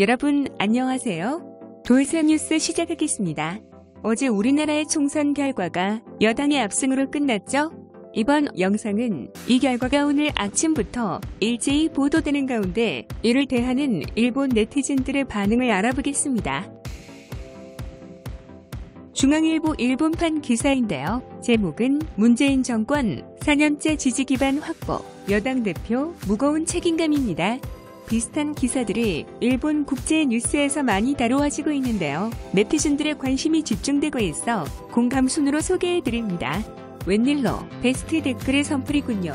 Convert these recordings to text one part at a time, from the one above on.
여러분 안녕하세요. 도이스 뉴스 시작하겠습니다. 어제 우리나라의 총선 결과가 여당의 압승으로 끝났죠? 이번 영상은 이 결과가 오늘 아침부터 일제히 보도되는 가운데 이를 대하는 일본 네티즌들의 반응을 알아보겠습니다. 중앙일보 일본판 기사인데요. 제목은 문재인 정권 4년째 지지 기반 확보, 여당 대표 무거운 책임감입니다. 비슷한 기사들이 일본 국제 뉴스에서 많이 다루어지고 있는데요. 네티즌들의 관심이 집중되고 있어 공감 순으로 소개해드립니다. 웬일로 베스트 댓글의 선풀이군요.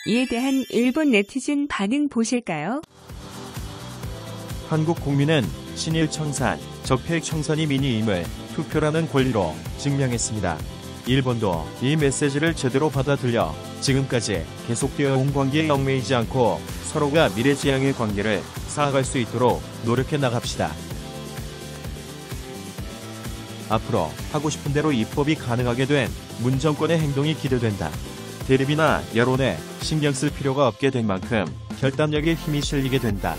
이에 대한 일본 네티즌 반응 보실까요? 한국 국민은 친일 청산, 적폐 청산이 민의임을 투표라는 권리로 증명했습니다. 일본도 이 메시지를 제대로 받아들여 지금까지 계속되어 온 관계에 얽매이지 않고 서로가 미래지향의 관계를 쌓아갈 수 있도록 노력해 나갑시다. 앞으로 하고 싶은 대로 입법이 가능하게 된 문 정권의 행동이 기대된다. 대립이나 여론에 신경 쓸 필요가 없게 된 만큼 결단력에 힘이 실리게 된다.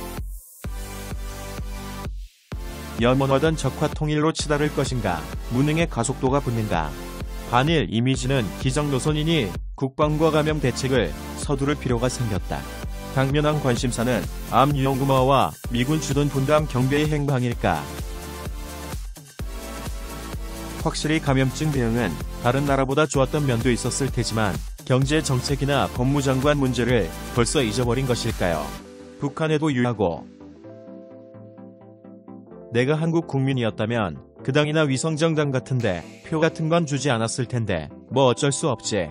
염원하던 적화 통일로 치달을 것인가, 무능의 가속도가 붙는가. 반일 이미지는 기정 노선이니 국방과 감염 대책을 서두를 필요가 생겼다. 당면한 관심사는 암 유형구마와 미군 주둔 분담 경배의 행방일까. 확실히 감염증 대응은 다른 나라보다 좋았던 면도 있었을 테지만 경제 정책이나 법무장관 문제를 벌써 잊어버린 것일까요? 북한에도 유하고. 내가 한국 국민이었다면 그 당이나 위성정당 같은데 표 같은 건 주지 않았을 텐데 뭐 어쩔 수 없지.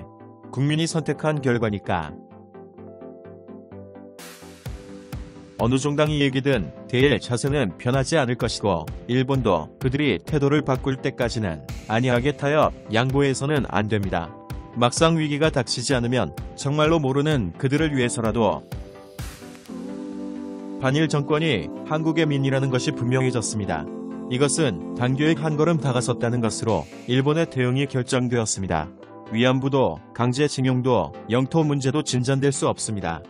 국민이 선택한 결과니까. 어느 정당이 얘기든 대일 자세는 변하지 않을 것이고 일본도 그들이 태도를 바꿀 때까지는 안이하게 타협, 양보해서는 안 됩니다. 막상 위기가 닥치지 않으면 정말로 모르는 그들을 위해서라도 반일 정권이 한국의 민이라는 것이 분명해졌습니다. 이것은 단교에 한 걸음 다가섰다는 것으로 일본의 대응이 결정되었습니다. 위안부도 강제징용도 영토 문제도 진전될 수 없습니다.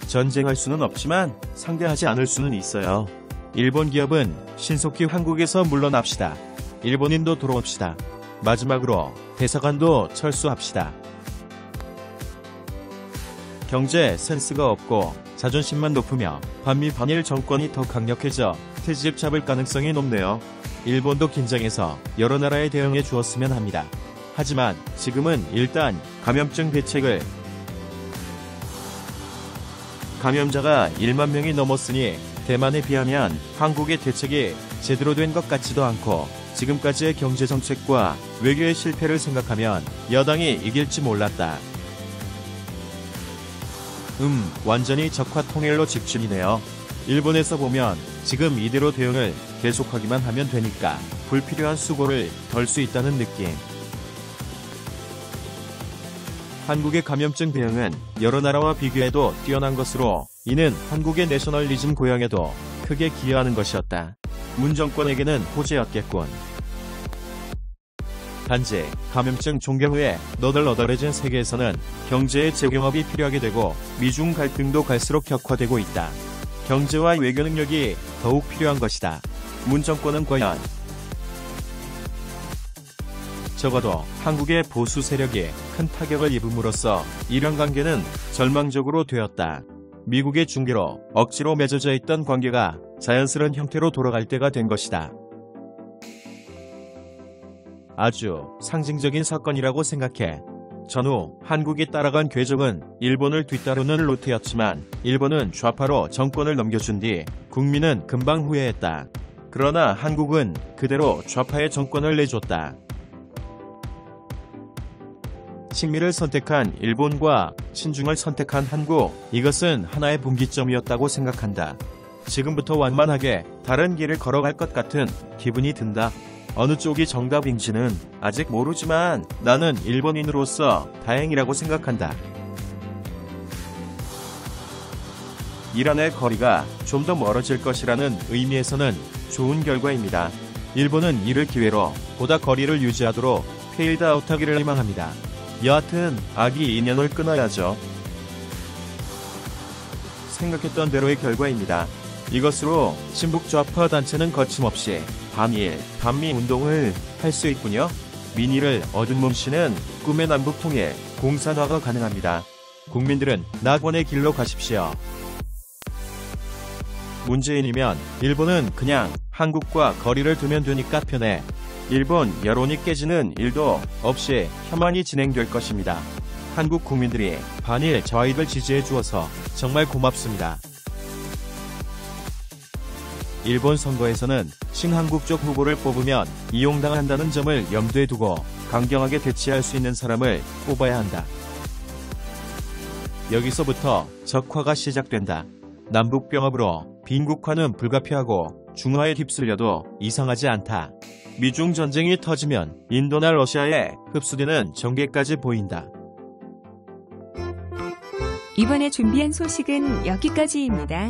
전쟁할 수는 없지만 상대하지 않을 수는 있어요. 일본 기업은 신속히 한국에서 물러납시다. 일본인도 돌아옵시다. 마지막으로 대사관도 철수합시다. 경제 센스가 없고 자존심만 높으며 반미 반일 정권이 더 강력해져 트집 잡을 가능성이 높네요. 일본도 긴장해서 여러 나라에 대응해 주었으면 합니다. 하지만 지금은 일단 감염증 대책을 감염자가 1만 명이 넘었으니 대만에 비하면 한국의 대책이 제대로 된 것 같지도 않고 지금까지의 경제정책과 외교의 실패를 생각하면 여당이 이길지 몰랐다. 완전히 적화 통일로 직진이네요. 일본에서 보면 지금 이대로 대응을 계속하기만 하면 되니까 불필요한 수고를 덜 수 있다는 느낌. 한국의 감염증 대응은 여러 나라와 비교해도 뛰어난 것으로 이는 한국의 내셔널리즘 고양에도 크게 기여하는 것이었다. 문 정권에게는 호재였겠군. 단지 감염증 종경 후에 너덜너덜해진 세계에서는 경제의 재경합이 필요하게 되고 미중 갈등도 갈수록 격화되고 있다. 경제와 외교 능력이 더욱 필요한 것이다. 문 정권은 과연 적어도 한국의 보수 세력이 큰 타격을 입음으로써 이런 관계는 절망적으로 되었다. 미국의 중개로 억지로 맺어져 있던 관계가 자연스러운 형태로 돌아갈 때가 된 것이다. 아주 상징적인 사건이라고 생각해. 전후 한국이 따라간 궤적은 일본을 뒤따르는 루트였지만 일본은 좌파로 정권을 넘겨준 뒤 국민은 금방 후회했다. 그러나 한국은 그대로 좌파의 정권을 내줬다. 친미를 선택한 일본과 친중을 선택한 한국, 이것은 하나의 분기점이었다고 생각한다. 지금부터 완만하게 다른 길을 걸어갈 것 같은 기분이 든다. 어느 쪽이 정답인지는 아직 모르지만 나는 일본인으로서 다행이라고 생각한다. 이란의 거리가 좀 더 멀어질 것이라는 의미에서는 좋은 결과입니다. 일본은 이를 기회로 보다 거리를 유지하도록 페이드 아웃하기를 희망합니다. 여하튼 아기 인연을 끊어야죠. 생각했던 대로의 결과입니다. 이것으로 친북 좌파 단체는 거침없이 반일, 반미 운동을 할 수 있군요. 민의를 얻은 뭉씨는 꿈의 남북 통일, 공산화가 가능합니다. 국민들은 낙원의 길로 가십시오. 문재인이면 일본은 그냥 한국과 거리를 두면 되니까 편해. 일본 여론이 깨지는 일도 없이 혐한이 진행될 것입니다. 한국 국민들이 반일 좌익을 지지해 주어서 정말 고맙습니다. 일본 선거에서는 친한국적 후보를 뽑으면 이용당한다는 점을 염두에 두고 강경하게 대치할 수 있는 사람을 뽑아야 한다. 여기서부터 적화가 시작된다. 남북병합으로 빈국화는 불가피하고 중화에 휩쓸려도 이상하지 않다. 미중 전쟁이 터지면 인도나 러시아에 흡수되는 전개까지 보인다. 이번에 준비한 소식은 여기까지입니다.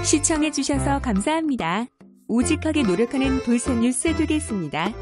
시청해주셔서 감사합니다. 오직하게 노력하는 돌산 뉴스 되겠습니다.